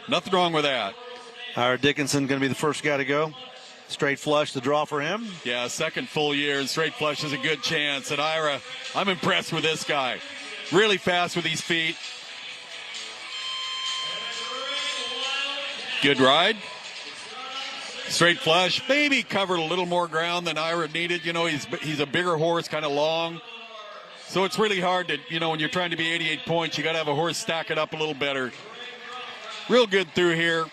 Nothing wrong with that. Ira Dickinson going to be the first guy to go. Straight flush, the draw for him. Yeah, second full year, and straight flush is a good chance. And Ira, I'm impressed with this guy. Really fast with his feet. Good ride. Straight flush. Maybe covered a little more ground than Ira needed. You know, he's a bigger horse, kind of long. So it's really hard to, you know, when you're trying to be 88 points, you got to have a horse stack it up a little better. Real good through here.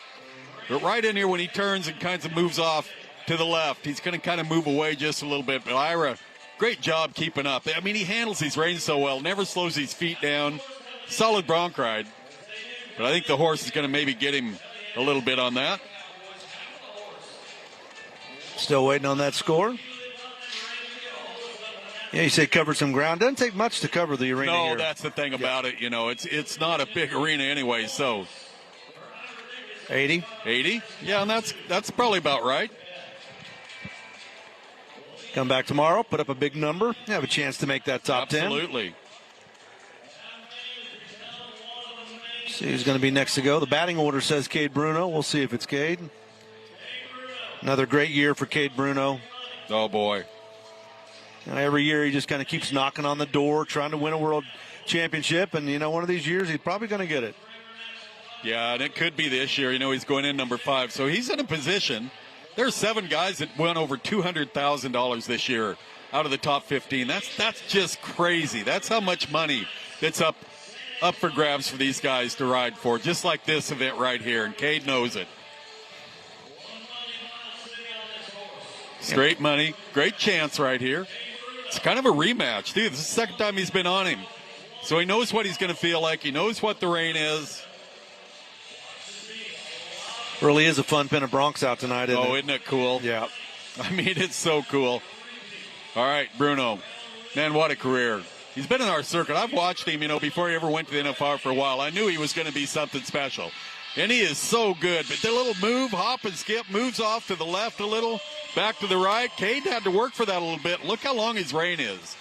But right in here when he turns and kind of moves off to the left, he's going to kind of move away just a little bit. But Ira, great job keeping up. I mean, he handles these reins so well, never slows his feet down. Solid bronc ride. But I think the horse is going to maybe get him a little bit on that. Still waiting on that score. Yeah, you said covered some ground. Doesn't take much to cover the arena No, here. that's the thing about it. You know, it's not a big arena anyway, so. 80? 80? Yeah, and that's probably about right. Come back tomorrow, put up a big number, have a chance to make that top 10. Absolutely. See who's going to be next to go. The batting order says Kade Bruno. We'll see if it's Kade. Another great year for Kade Bruno. Oh, boy. Every year he just kind of keeps knocking on the door, trying to win a world championship. And, you know, one of these years he's probably going to get it. Yeah, and it could be this year. You know, he's going in number 5. So he's in a position. There's 7 guys that won over $200,000 this year out of the top 15. That's just crazy. That's how much money that's up for grabs for these guys to ride for, just like this event right here. And Kade knows it. Straight money. Great chance right here. It's kind of a rematch, too. This is the second time he's been on him. So he knows what he's going to feel like. He knows what the rain is. Really is a fun pen of Broncs out tonight, isn't it? Oh, isn't it cool? Yeah. I mean, it's so cool. All right, Bruno. Man, what a career. He's been in our circuit. I've watched him, you know, before he ever went to the NFR for a while. I knew he was going to be something special. And he is so good. But the little move, hop and skip, moves off to the left a little, back to the right. Kade had to work for that a little bit. Look how long his rein is.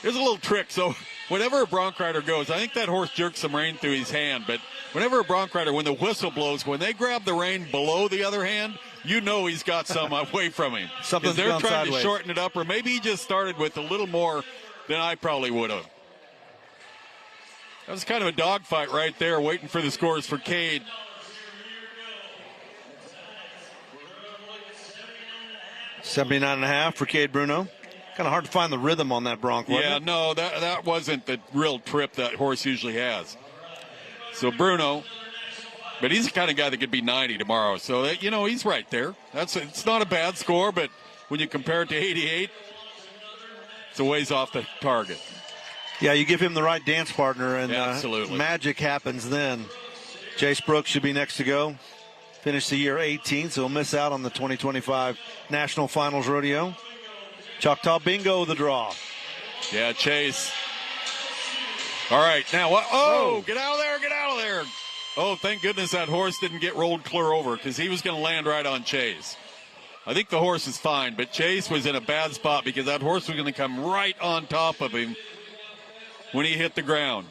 There's a little trick. So whenever a bronc rider goes, I think that horse jerks some rein through his hand. But whenever a bronc rider, when the whistle blows, when they grab the rein below the other hand, you know he's got some away from him. Something's they're gone trying sideways. to shorten it up, or maybe he just started with a little more than I probably would have. That was kind of a dogfight right there, waiting for the scores for Kade. $79.5 for Kade Bruno. Kind of hard to find the rhythm on that bronc, wasn't Yeah, it? no, that wasn't the real trip that horse usually has. So Bruno, but he's the kind of guy that could be 90 tomorrow. So, you know, he's right there. It's not a bad score, but when you compare it to 88, it's a ways off the target. Yeah, you give him the right dance partner, and Absolutely. Magic happens then. Chase Brooks should be next to go. Finish the year 18th, so he'll miss out on the 2025 National Finals Rodeo. Choctaw Bingo, the draw. Yeah, Chase. All right, now what? Oh, get out of there, get out of there. Oh, thank goodness that horse didn't get rolled clear over, because he was going to land right on Chase. I think the horse is fine, but Chase was in a bad spot because that horse was going to come right on top of him when he hit the ground.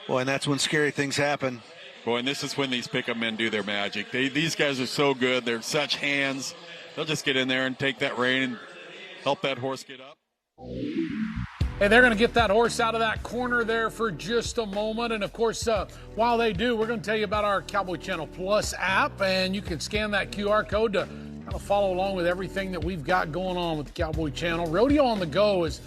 Boy, and that's when scary things happen. Boy, and this is when these pickup men do their magic. These guys are so good. They're such hands. They'll just get in there and take that rein and help that horse get up. Hey, they're going to get that horse out of that corner there for just a moment. And, of course, while they do, we're going to tell you about our Cowboy Channel Plus app. And you can scan that QR code to kind of follow along with everything that we've got going on with the Cowboy Channel. Rodeo on the go is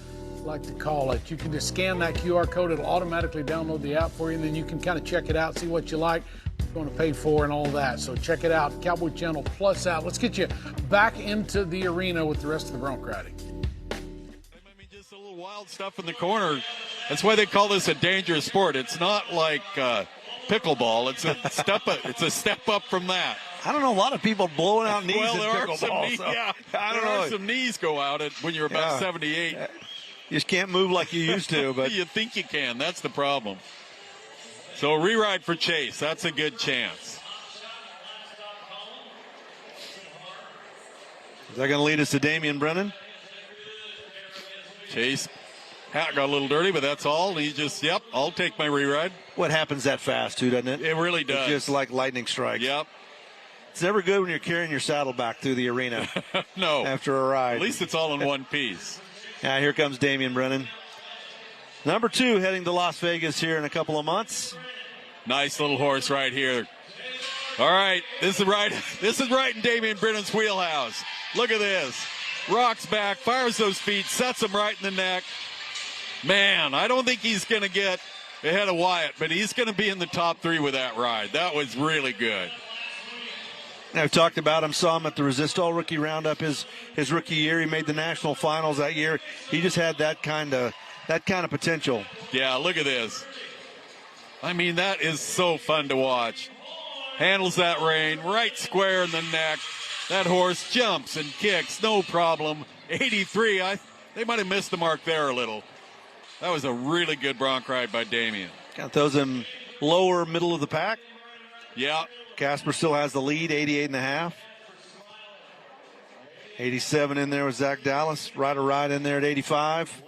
like to call it. You can just scan that QR code. It'll automatically download the app for you, and then you can kind of check it out, see what you like, what you want to pay for, and all that. So check it out, Cowboy Channel Plus app. Let's get you back into the arena with the rest of the bronc riding. I mean, just a little wild stuff in the corner. That's why they call this a dangerous sport. It's not like pickleball. It's a step up. It's a step up from that. I don't know, a lot of people blowing out knees Well, in there are pickleball. some knees. So Yeah, I don't there know. are some knees go out when you're about 78. You just can't move like you used to. But You think you can. That's the problem. So a reride for Chase. That's a good chance. is that going to lead us to Damen Brennan? Chase Hat got a little dirty, but that's all. And he just, yep, I'll take my re-ride. What happens that fast, too, doesn't it? It really does. It's just like lightning strikes. Yep. It's never good when you're carrying your saddle back through the arena. No. After a ride. At least it's all in one piece. Now here comes Damen Brennan. Number 2 heading to Las Vegas here in a couple of months. Nice little horse right here. All right, this is right in Damen Brennan's wheelhouse. Look at this. Rocks back, fires those feet, sets him right in the neck. Man, I don't think he's going to get ahead of Wyatt, but he's going to be in the top 3 with that ride. That was really good. I've talked about him, saw him at the Resistol Rookie Roundup his rookie year. He made the national finals that year. He just had that kind of potential. Yeah, look at this. I mean, that is so fun to watch. Handles that rein right square in the neck. That horse jumps and kicks, no problem. 83, they might have missed the mark there a little. That was a really good bronc ride by Damen. Got those in lower middle of the pack. Yeah. Casper still has the lead, 88.5. 87 in there with Zach Dallas. Ryder Ride in there at 85.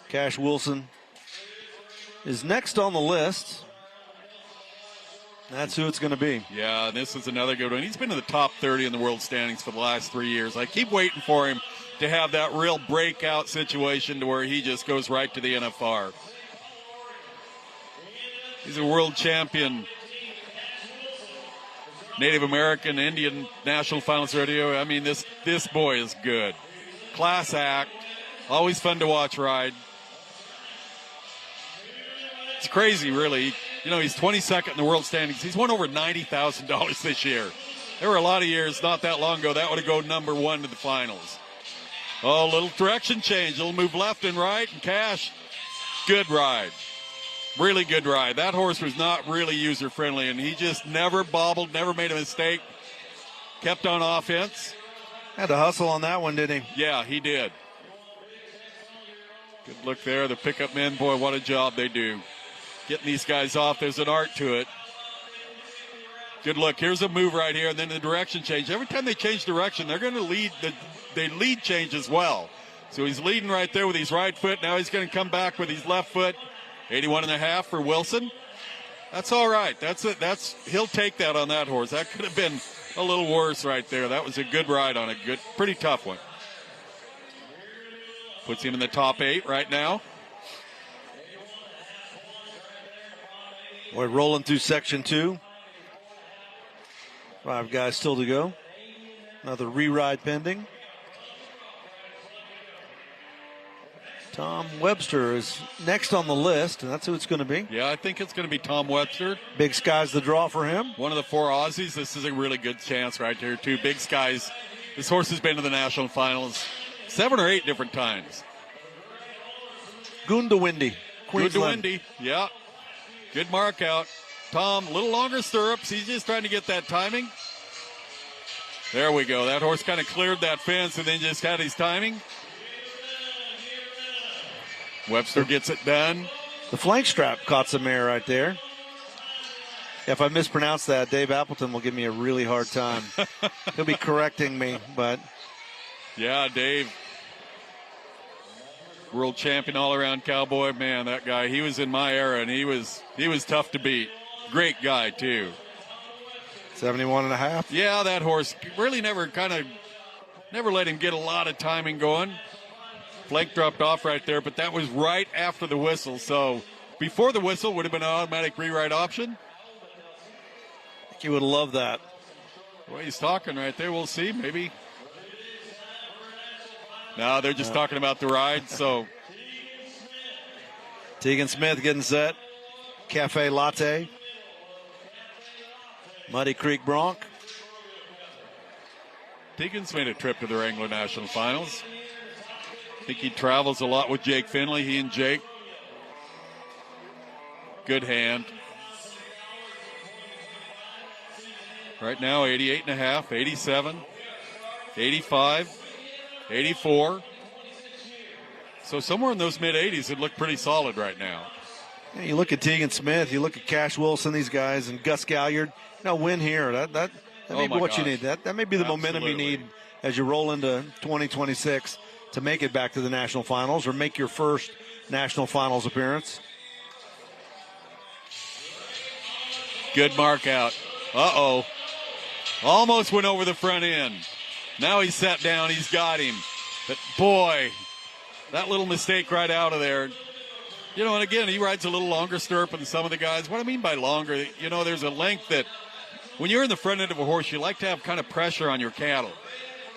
Cash Wilson is next on the list. That's who it's going to be. Yeah, this is another good one. He's been in the top 30 in the world standings for the last 3 years. I keep waiting for him to have that real breakout situation to where he just goes right to the NFR. He's a world champion, Native American, Indian national finals rodeo. I mean, this boy is good. Class act, always fun to watch ride. It's crazy, really. You know, he's 22nd in the world standings. He's won over $90,000 this year. There were a lot of years not that long ago that would have gone number 1 to the finals. Oh, a little direction change. A little move left and right, and Cash, good ride. Really good ride. That horse was not really user-friendly, and he just never bobbled, never made a mistake. Kept on offense. Had to hustle on that one, didn't he? Yeah, he did. Good look there. The pickup men, boy, what a job they do. Getting these guys off, there's an art to it. Good look. Here's a move right here, and then the direction change. Every time they change direction, they're going to lead. They lead change as well. So he's leading right there with his right foot. Now he's going to come back with his left foot. 81.5 for Wilson. That's all right. He'll take that on that horse. That could have been a little worse right there. That was a good ride on a pretty tough one. Puts him in the top 8 right now. We're rolling through section 2. 5 guys still to go. Another re-ride pending. Tom Webster is next on the list, and that's who it's going to be. Yeah, I think it's going to be Tom Webster. Big Sky's the draw for him. One of the 4 Aussies. This is a really good chance right here, too. Big Sky's. This horse has been to the national finals 7 or 8 different times. Gundawindi, Queensland. Gundawindi, yeah. Good mark out. Tom, a little longer stirrups. He's just trying to get that timing. There we go. That horse kind of cleared that fence and then just had his timing. Webster gets it done. The flank strap caught some air right there. If I mispronounce that, Dave Appleton will give me a really hard time. He'll be correcting me, but. Yeah, Dave. World champion all-around cowboy. Man, that guy, he was in my era, and he was tough to beat. Great guy, too. 71.5. Yeah, that horse really never let him get a lot of timing going. Flank dropped off right there, but that was right after the whistle. So before the whistle would have been an automatic rewrite option. I think you would love that. The way he's talking right there, we'll see. Maybe. No, they're just talking about the ride. So Tegan Smith getting set. Cafe Latte. Muddy Creek Bronc. Tegan's made a trip to the Wrangler National Finals. I think he travels a lot with Jake Finley, he and Jake. Good hand. Right now, 88.5, 87, 85, 84. So somewhere in those mid-80s, it looked pretty solid right now. Yeah, you look at Tegan Smith, you look at Cash Wilson, these guys, and Gus Galliard. Win here. That may be what you need. That may be the momentum you need as you roll into 2026. to make it back to the national finals or make your first national finals appearance. Good mark out. Uh-oh. Almost went over the front end. Now he's sat down. He's got him. But, boy, that little mistake right out of there. You know, and again, he rides a little longer stirrup than some of the guys. What I mean by longer, you know, there's a length that when you're in the front end of a horse, you like to have kind of pressure on your cattle.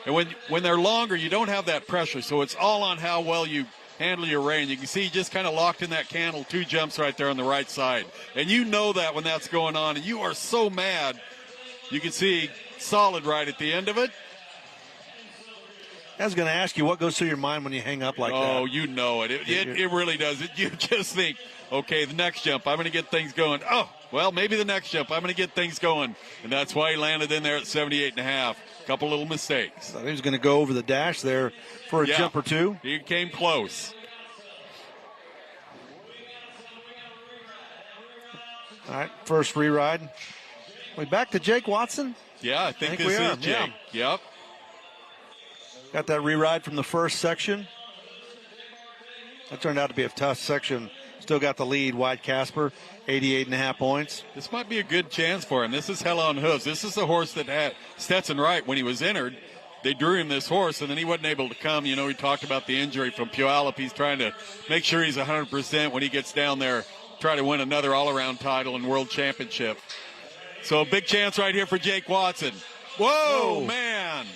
And when they're longer, you don't have that pressure. So it's all on how well you handle your rein. You can see he just kind of locked in that cantle, 2 jumps right there on the right side. And you know that when that's going on, and you are so mad. You can see solid right at the end of it. I was going to ask you, what goes through your mind when you hang up like that? Oh, you know it. It really does. You just think, okay, the next jump, I'm going to get things going. Oh, well, maybe the next jump, I'm going to get things going. And that's why he landed in there at 78.5. Couple little mistakes. I think he was going to go over the dash there for a jump or two. He came close. All right, first re-ride. We back to Jake Watson? Yeah, I think this is Jake. Yeah. Yep. Got that re-ride from the first section. That turned out to be a tough section. Still got the lead, Wyatt Casper, 88.5 points. This might be a good chance for him. This is Hell on Hooves. This is the horse that had Stetson Wright when he was entered. They drew him this horse, and then he wasn't able to come. You know, he talked about the injury from Puyallup. He's trying to make sure he's 100% when he gets down there, try to win another all-around title and world championship. So a big chance right here for Jake Watson. Whoa, man.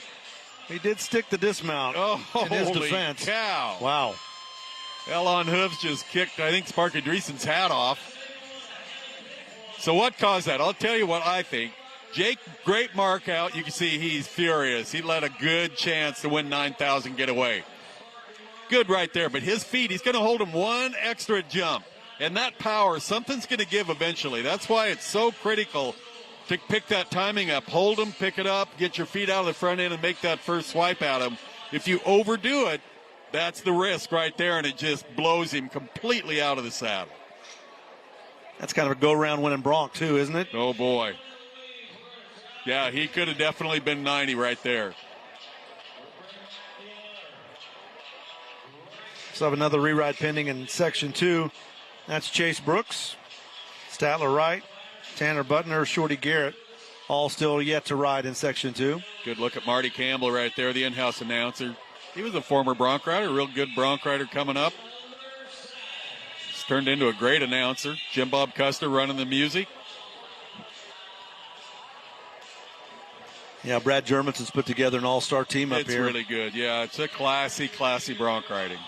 He did stick the dismount in his defense. Cow. Wow. Hell on Hooves just kicked, I think, Sparky Dreesen's hat off. So what caused that? I'll tell you what I think. Jake, great mark out. You can see he's furious. He let a good chance to win 9,000 get away. Good right there. But his feet, he's going to hold him one extra jump. And that power, something's going to give eventually. That's why it's so critical to pick that timing up. Hold him, pick it up, get your feet out of the front end and make that first swipe at him. If you overdo it, that's the risk right there, and it just blows him completely out of the saddle. That's kind of a go-round winning Bronc, too, isn't it? Oh, boy. Yeah, he could have definitely been 90 right there. So have another re-ride pending in Section 2. That's Chase Brooks, Statler Wright, Tanner Butner, Shorty Garrett, all still yet to ride in Section 2. Good look at Marty Campbell right there, the in-house announcer. He was a former Bronc rider, a real good Bronc rider coming up. He's turned into a great announcer. Jim Bob Custer running the music. Yeah, Brad Gjermundson's put together an all-star team up here. It's really good. Yeah, it's a classy Bronc riding.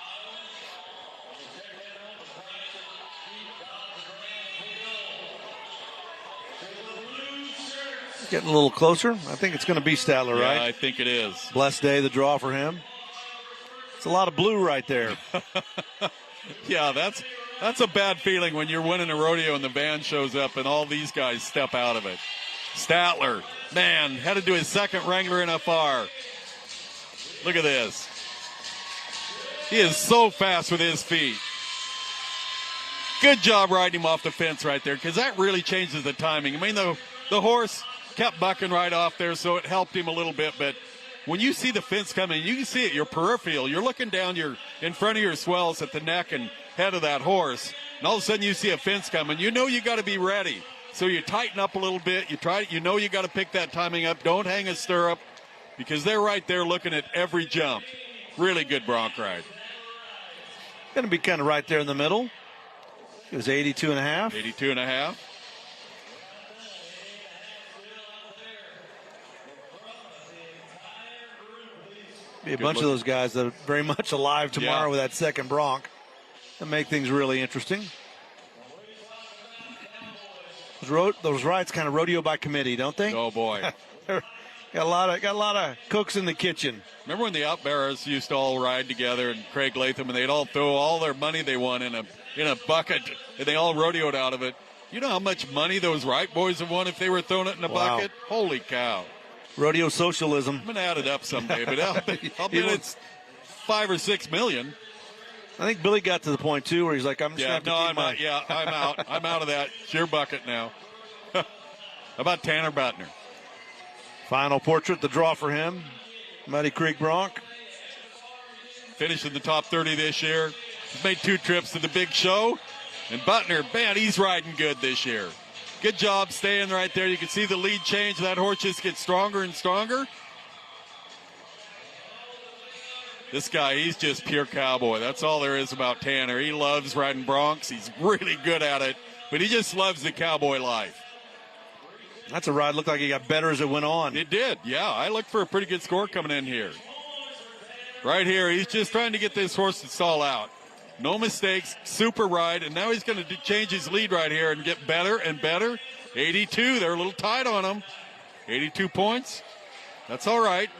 Getting a little closer. I think it's going to be Statler, right? Yeah, I think it is. Blessed day, the draw for him. It's a lot of blue right there. Yeah, that's a bad feeling when you're winning a rodeo and the van shows up and all these guys step out of it. Statler, man, had to do his second Wrangler NFR. Look at this. He is so fast with his feet. Good job riding him off the fence right there, because that really changes the timing. I mean, the horse kept bucking right off there, so it helped him a little bit. But when you see the fence coming, you can see it, your peripheral. You're looking down in front of your swells at the neck and head of that horse, and all of a sudden you see a fence coming. You know you got to be ready. So you tighten up a little bit. You know you got to pick that timing up. Don't hang a stirrup, because they're right there looking at every jump. Really good Bronc ride. Going to be kind of right there in the middle. It was 82.5. 82.5. Be a bunch of those guys that are very much alive tomorrow with that second Bronc and make things really interesting. Those rides kind of rodeo by committee, don't they? Oh boy, got a lot of cooks in the kitchen. Remember when the outbearers used to all ride together, and Craig Latham, and they'd all throw all their money they won in a bucket, and they all rodeoed out of it. You know how much money those Wright boys have won if they were throwing it in a bucket? Holy cow! Rodeo socialism. I'm gonna add it up someday, but I'll bet it's $5 or $6 million. I think Billy got to the point too where he's like, I'm I'm out. I'm out of that. It's your bucket now. How about Tanner Butner? Final portrait, the draw for him. Muddy Creek Bronc. finished in the top 30 this year. He's made 2 trips to the big show. And Butner, man, he's riding good this year. Good job staying right there. You can see the lead change. That horse just gets stronger and stronger. This guy, he's just pure cowboy. That's all there is about Tanner. He loves riding Broncs. He's really good at it, but he just loves the cowboy life. That's a ride. Looked like he got better as it went on. It did, yeah. I looked for a pretty good score coming in here. Right here, he's just trying to get this horse to stall out. No mistakes, super ride, and now he's going to change his lead right here and get better and better. 82, they're a little tight on him. 82 points. That's all right.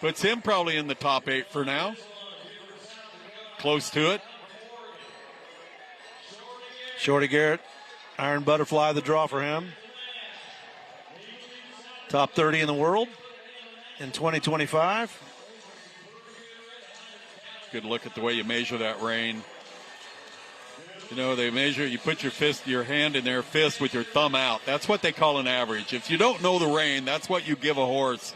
Puts him probably in the top 8 for now. Close to it. Shorty Garrett, Iron Butterfly, the draw for him. Top 30 in the world in 2025. Good look at the way you measure that rein. You know, they measure, you put your hand in their fist with your thumb out. That's what they call an average. If you don't know the rein, that's what you give a horse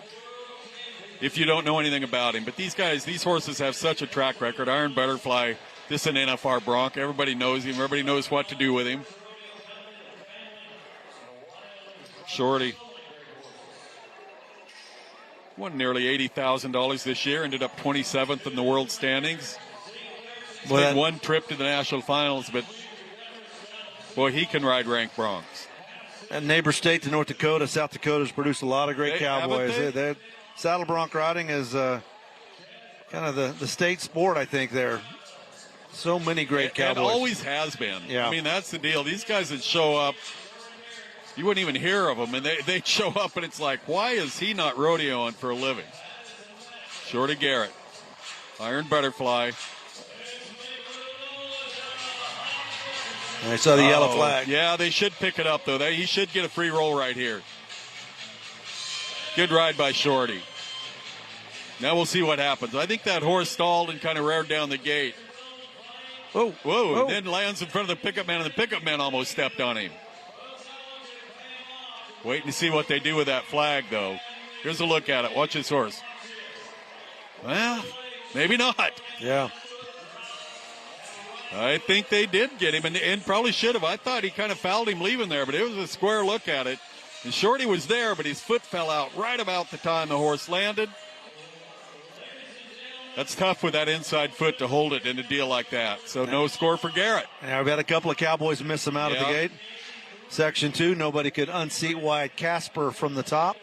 if you don't know anything about him. But these guys, these horses have such a track record. Iron Butterfly, this is an NFR Bronc. Everybody knows him. Everybody knows what to do with him. Shorty won nearly $80,000 this year. Ended up 27th in the world standings. He's made 1 trip to the national finals, but boy, he can ride ranked Broncs. And neighbor state to North Dakota, South Dakota's produced a lot of great cowboys. Saddle bronc riding is kind of the state sport, I think, there. So many great cowboys. It always has been. Yeah. I mean, that's the deal. These guys that show up, you wouldn't even hear of them, and they show up, and it's like, why is he not rodeoing for a living? Shorty Garrett, Iron Butterfly. And I saw the yellow flag. Yeah, they should pick it up, though. He should get a free roll right here. Good ride by Shorty. Now we'll see what happens. I think that horse stalled and kind of reared down the gate. Whoa. And then lands in front of the pickup man, and the pickup man almost stepped on him. Waiting to see what they do with that flag, though. Here's a look at it. Watch this horse. Well, maybe not. Yeah. I think they did get him, and probably should have. I thought he kind of fouled him leaving there, but it was a square look at it. And Shorty was there, but his foot fell out right about the time the horse landed. That's tough with that inside foot to hold it in a deal like that. So no score for Garrett. Yeah, we've had a couple of Cowboys miss him out at the gate. Section 2, nobody could unseat Wyatt Casper from the top.